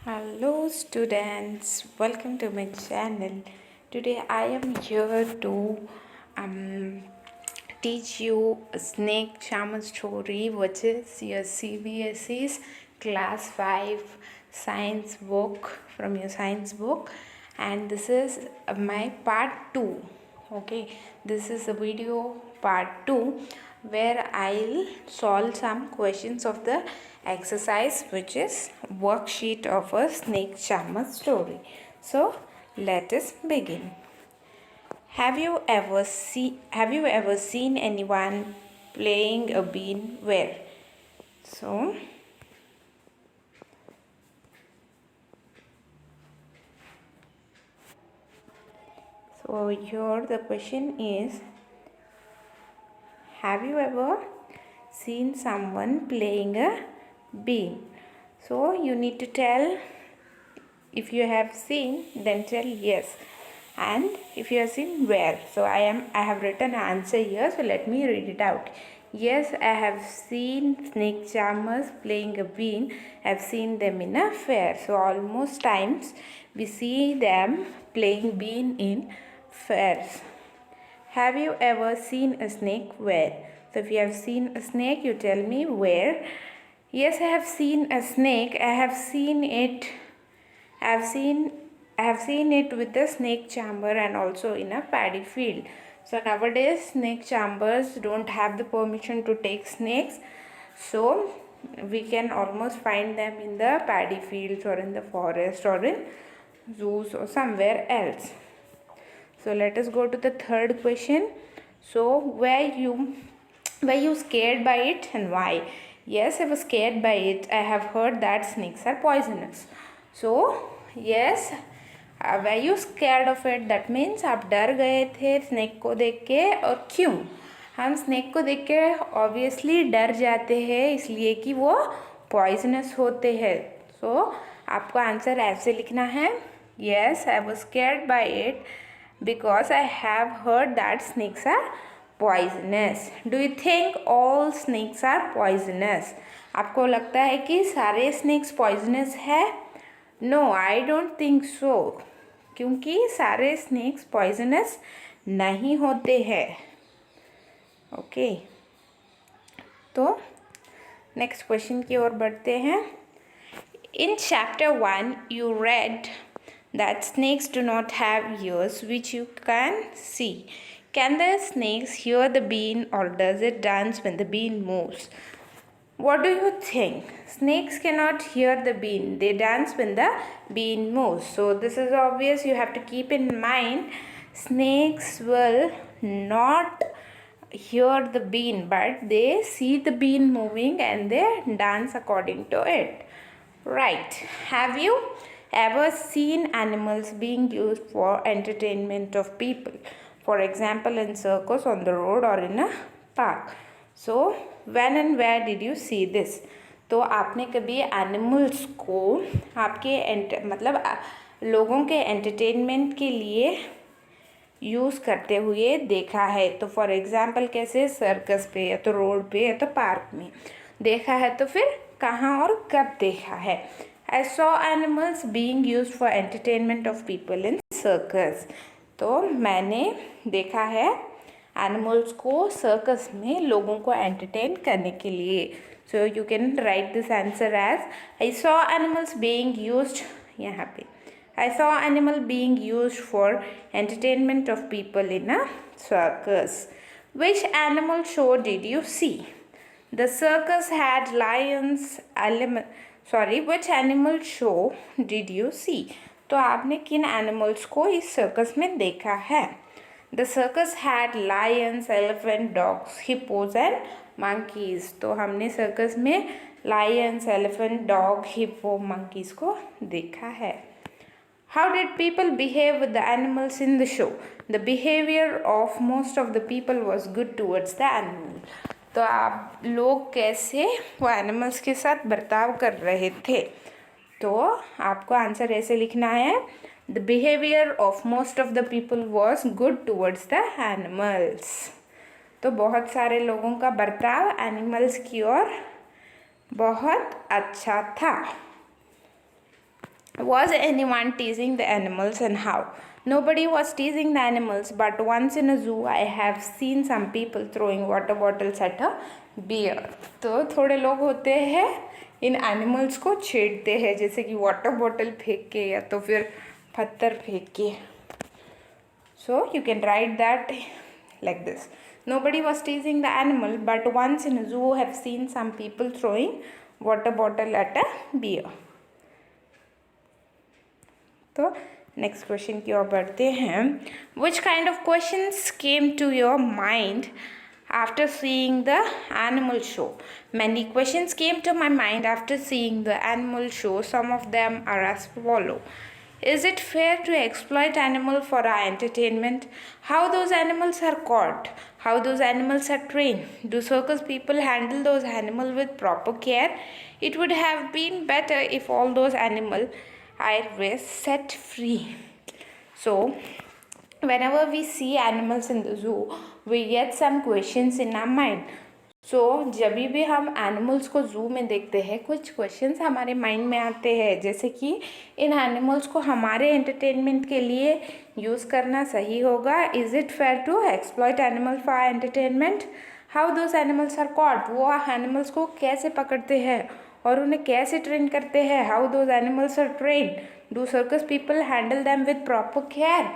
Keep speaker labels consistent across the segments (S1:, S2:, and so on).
S1: Hello, students. Welcome to my channel. Today, I am here to um, teach you a snake charmer story, which is your CBSE's Class 5 science book from your science book, and this is my part 2. Okay, this is a video part 2 where I'll solve some questions of the exercise, which is worksheet of a snake charmer story. So let us begin. Have you ever seen anyone playing a bean where? So here the question is, have you ever seen someone playing a bean? So you need to tell. If you have seen, then tell yes. And if you have seen, where? So I have written an answer here, so let me read it out. Yes, I have seen snake charmers playing a bean. I've seen them in a fair. So almost times we see them playing bean in fairs. Have you ever seen a snake? Where? So if you have seen a snake, you tell me where. Yes, I have seen a snake. I have seen it I have seen it with the snake charmer and also in a paddy field. So nowadays snake charmers don't have the permission to take snakes. So we can almost find them in the paddy fields or in the forest or in zoos or somewhere else. So let us go to the third question. So were you scared by it and why? Yes, I was scared by it. I have heard that snakes are poisonous. So yes, were you scared of it? That means आप डर गए थे snake को देख के, और क्यों? हम स्नेक को देख के ऑब्वियसली डर जाते हैं, इसलिए कि वो पॉइजनस होते हैं. सो आपको आंसर ऐसे लिखना है. Yes, I was scared by it because I have heard that snakes are poisonous. Do you think all snakes are poisonous? आपको लगता है कि सारे snakes poisonous है? No, I don't think so. क्योंकि सारे snakes poisonous नहीं होते हैं. ओके, तो नेक्स्ट क्वेश्चन की ओर बढ़ते हैं. In chapter 1, you read that snakes do not have ears which you can see. Can the snakes hear the bean, or does it dance when the bean moves? What do you think? Snakes cannot hear the bean. They dance when the bean moves. So this is obvious. You have to keep in mind, snakes will not hear the bean, but they see the bean moving and they dance according to it. Right. Have you ever seen animals being used for entertainment of people? For example, in circus, on the road, or in a park. So when and where did you see this? तो आपने कभी animals को आपके मतलब लोगों के entertainment के लिए यूज़ करते हुए देखा है? तो फॉर एग्ज़ाम्पल कैसे? सर्कस पे, या तो रोड पे, या तो पार्क में देखा है. तो फिर कहाँ और कब देखा है? I saw animals being used for entertainment of people in circus. तो मैंने देखा है एनिमल्स को सर्कस में लोगों को एंटरटेन करने के लिए. So you can write this answer as I saw animals being used. यहाँ पे I saw animal being used for entertainment of people in a circus. Which animal show did you see? The circus had lions. Which animal show did you see? तो आपने किन animals को इस circus में देखा है? The circus had lions, elephant, dogs, hippos and monkeys. तो हमने सर्कस में lions, elephant, dog, hippo, monkeys को देखा है. How did people behave with the animals in the show? The behavior of most of the people was good towards the animal. तो आप लोग कैसे वो एनिमल्स के साथ बर्ताव कर रहे थे? तो आपको आंसर ऐसे लिखना है. The behavior of most of the people was good towards the animals. तो बहुत सारे लोगों का बर्ताव एनिमल्स की ओर बहुत अच्छा था. Was anyone teasing the animals and how? Nobody was teasing the animals, but once in a zoo I have seen some people throwing water bottles at a bear. तो थोड़े लोग होते हैं इन एनिमल्स को छेड़ते हैं, जैसे कि वाटर बॉटल फेंक के या तो फिर पत्थर फेंक के. So you can write that like this. Nobody was teasing the animal, but once in a zoo I have seen some people throwing water bottle at a bear. तो नेक्स्ट क्वेश्चन की ओर बढ़ते हैं. Which kind of questions came to your mind after seeing the animal show? Many questions came to my mind after seeing the animal show. Some of them are as follow. Is it fair to exploit animals for our entertainment? How those animals are caught? How those animals are trained? Do circus people handle those animals with proper care? It would have been better if all those animals were set free. So whenever we see animals in the zoo, we get some questions in our mind. So जब भी हम animals को जू में देखते हैं, कुछ questions हमारे माइंड में आते हैं, जैसे कि इन एनिमल्स को हमारे एंटरटेनमेंट के लिए यूज़ करना सही होगा. Is it fair to exploit animal for entertainment? How those animals are caught? वो एनिमल्स को कैसे पकड़ते हैं और उन्हें कैसे ट्रेन करते हैं? How those animals are train? Do circus people handle them with proper care?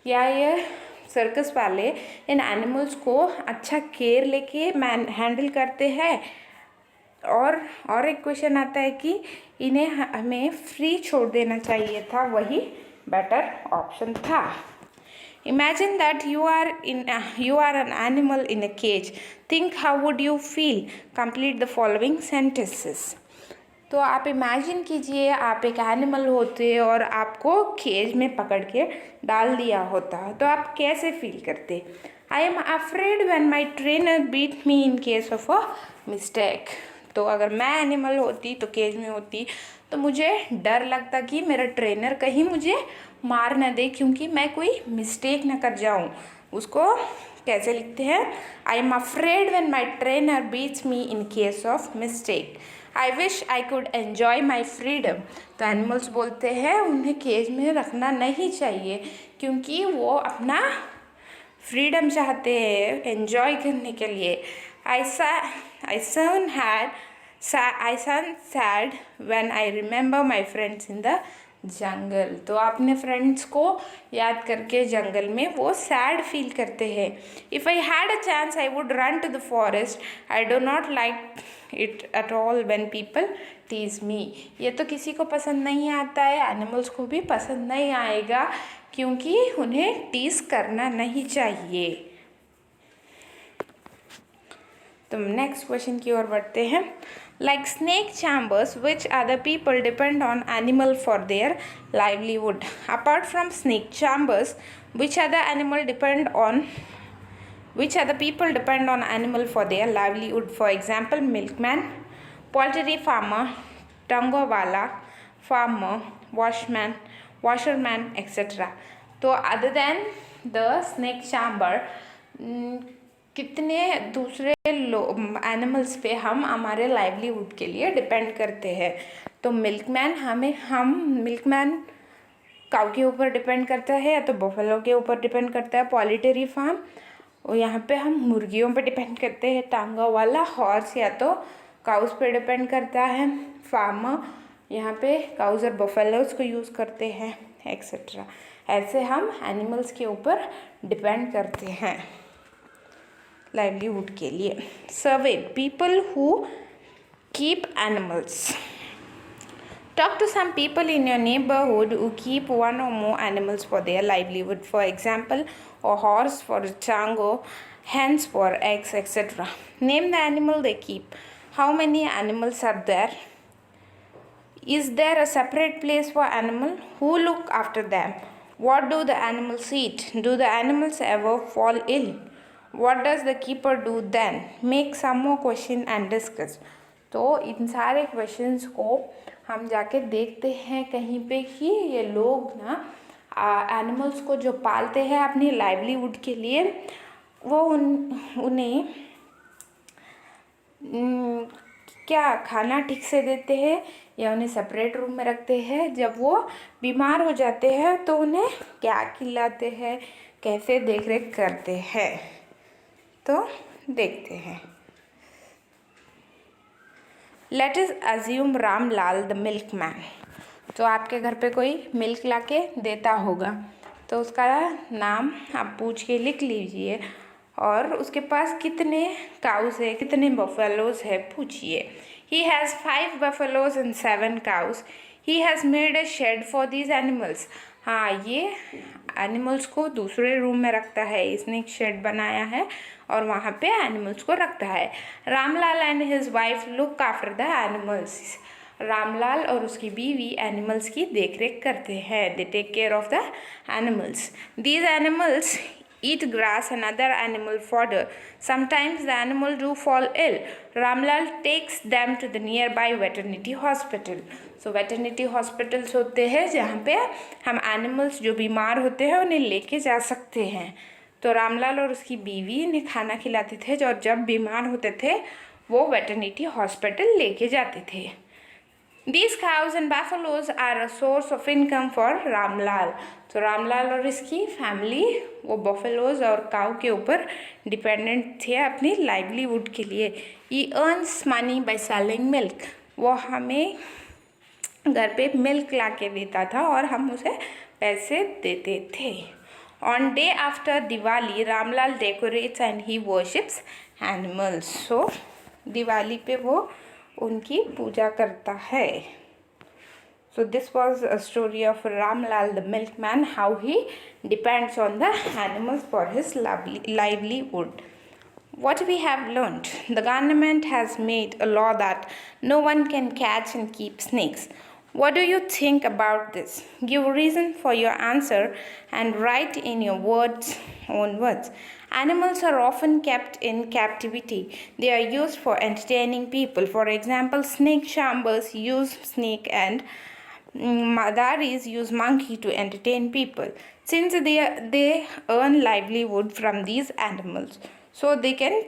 S1: या ये सर्कस वाले इन एनिमल्स को अच्छा केयर लेके हैंडल करते हैं? और एक क्वेश्चन आता है कि इन्हें हमें फ्री छोड़ देना चाहिए था, वही बेटर ऑप्शन था. Imagine that you are an animal in a cage. Think how would you feel? Complete the following sentences. तो आप इमेजिन कीजिए आप एक एनिमल होते और आपको केज में पकड़ के डाल दिया होता, तो आप कैसे फील करते? I am afraid when my trainer beat me in case of a mistake. तो अगर मैं एनिमल होती, तो केज में होती, तो मुझे डर लगता कि मेरा ट्रेनर कहीं मुझे मार न दे, क्योंकि मैं कोई मिस्टेक ना कर जाऊँ. उसको कैसे लिखते हैं? I am afraid when my trainer beats me in case of mistake. I wish I could enjoy my freedom. तो एनिमल्स बोलते हैं उन्हें केज में रखना नहीं चाहिए, क्योंकि वो अपना फ्रीडम चाहते हैं एन्जॉय करने के लिए. I soon sad when I remember my friends in the जंगल. तो अपने फ्रेंड्स को याद करके जंगल में वो सैड फील करते हैं. If I had a chance I would run to the forest. I do not like it at all when people tease me. ये तो किसी को पसंद नहीं आता है, एनिमल्स को भी पसंद नहीं आएगा, क्योंकि उन्हें टीज करना नहीं चाहिए. तो नेक्स्ट क्वेश्चन की ओर बढ़ते हैं. Like snake chambers, which other people depend on animal for their livelihood? Apart from snake chambers, which other people depend on animal for their livelihood? For example, milkman, poultry farmer, tangawala, farmer, washerman, etc. तो other than the snake chamber, कितने दूसरे animals पे हम हमारे livelihood के लिए depend करते हैं? तो मिल्कमैन काऊ के ऊपर डिपेंड करता है, या तो बफेलो के ऊपर डिपेंड करता है. पोल्ट्री फार्म, और यहाँ पे हम मुर्गियों पे डिपेंड करते हैं. टांगा वाला हॉर्स या तो काउस पे डिपेंड करता है. फार्मर यहाँ पे काउस और बफेलोज को यूज़ करते हैं, एक्सेट्रा. ऐसे हम एनिमल्स के ऊपर डिपेंड करते हैं लाइवलीहुड के लिए. Survey people who keep animals. Talk to some people in your neighborhood who keep one or more animals for their livelihood. For example, a horse for a chango, hens for eggs, etc. Name the animal they keep. How many animals are there? Is there a separate place for animals? Who look after them? What do the animals eat? Do the animals ever fall ill? What does the keeper do then? Make some more question and discuss. तो इन सारे questions को हम जाके देखते हैं कहीं पे कि ये लोग ना एनिमल्स को जो पालते हैं अपनी लाइवलीहुड के लिए, वो उन्हें क्या खाना ठीक से देते हैं या उन्हें सेपरेट रूम में रखते हैं? जब वो बीमार हो जाते हैं तो उन्हें क्या खिलाते हैं, कैसे देख रेख करते हैं, तो देखते हैं। Let us assume Ramlal the milkman. तो आपके घर पे कोई मिल्क लाके देता होगा, तो उसका नाम आप पूछ के लिख लीजिए और उसके पास कितने काउस है, कितने बफेलोज है पूछिए। He has 5 buffaloes and 7 cows. He has made a shed for these animals. हाँ, ये एनिमल्स को दूसरे रूम में रखता है, इसने एक शेड बनाया है और वहाँ पे एनिमल्स को रखता है। Ramlal and his wife look after the animals. Ramlal और उसकी बीवी एनिमल्स की देखरेख करते हैं। They take care of the animals. These animals eat grass and other animal fodder. Sometimes the animal do fall ill. Ramlal takes them to the nearby veterinary hospital. So veterinary hospitals होते हैं जहाँ पे हम animals जो बीमार होते हैं उन्हें लेके जा सकते हैं। तो रामलाल और उसकी बीवी इन्हें खाना खिलाते थे और जब बीमार होते थे वो वेटरनिटी हॉस्पिटल लेके जाते थे। These cows and buffaloes are a source of income for Ramlal. तो रामलाल और इसकी फैमिली वो बफेलोज और काऊ के ऊपर डिपेंडेंट थे अपनी लाइवलीहुड के लिए। He earns money by selling milk। वो हमें घर पे मिल्क ला के देता था और हम उसे पैसे देते थे। On day after Diwali Ramlal decorates and he worships animals। So Diwali पे वो उनकी पूजा करता है। So this was a story of Ramlal the milkman, how he depends on the animals for his livelihood. What we have learned: the government has made a law that no one can catch and keep snakes. What do you think about this? Give a reason for your answer and write in your own words. Animals are often kept in captivity. They are used for entertaining people. For example, snake charmers use snake and Madaris use monkey to entertain people. Since they earn livelihood from these animals, so they can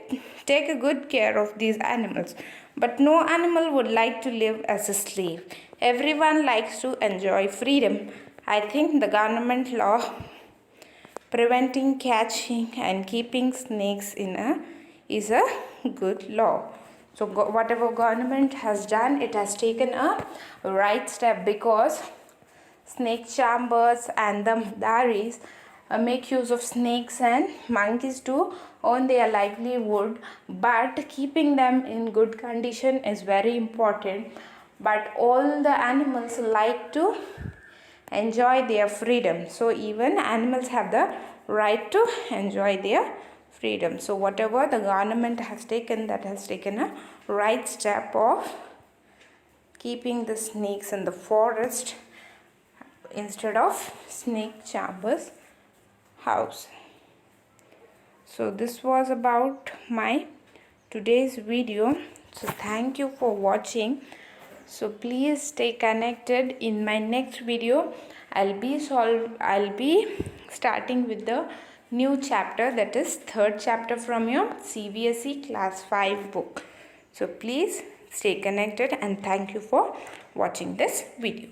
S1: take a good care of these animals. But no animal would like to live as a slave. Everyone likes to enjoy freedom. I think the government law preventing catching and keeping snakes is a good law. So whatever government has done, it has taken a right step, because snake charmers and the daris make use of snakes and monkeys to earn their livelihood, but keeping them in good condition is very important. But all the animals like to enjoy their freedom. So even animals have the right to enjoy their freedom. So whatever the government has taken, that has taken a right step of keeping the snakes in the forest instead of snake charmers house. So this was about my today's video. So thank you for watching. So please stay connected. In my next video I'll be starting with the new chapter, that is third chapter from your CBSE class 5 book. So please stay connected and thank you for watching this video.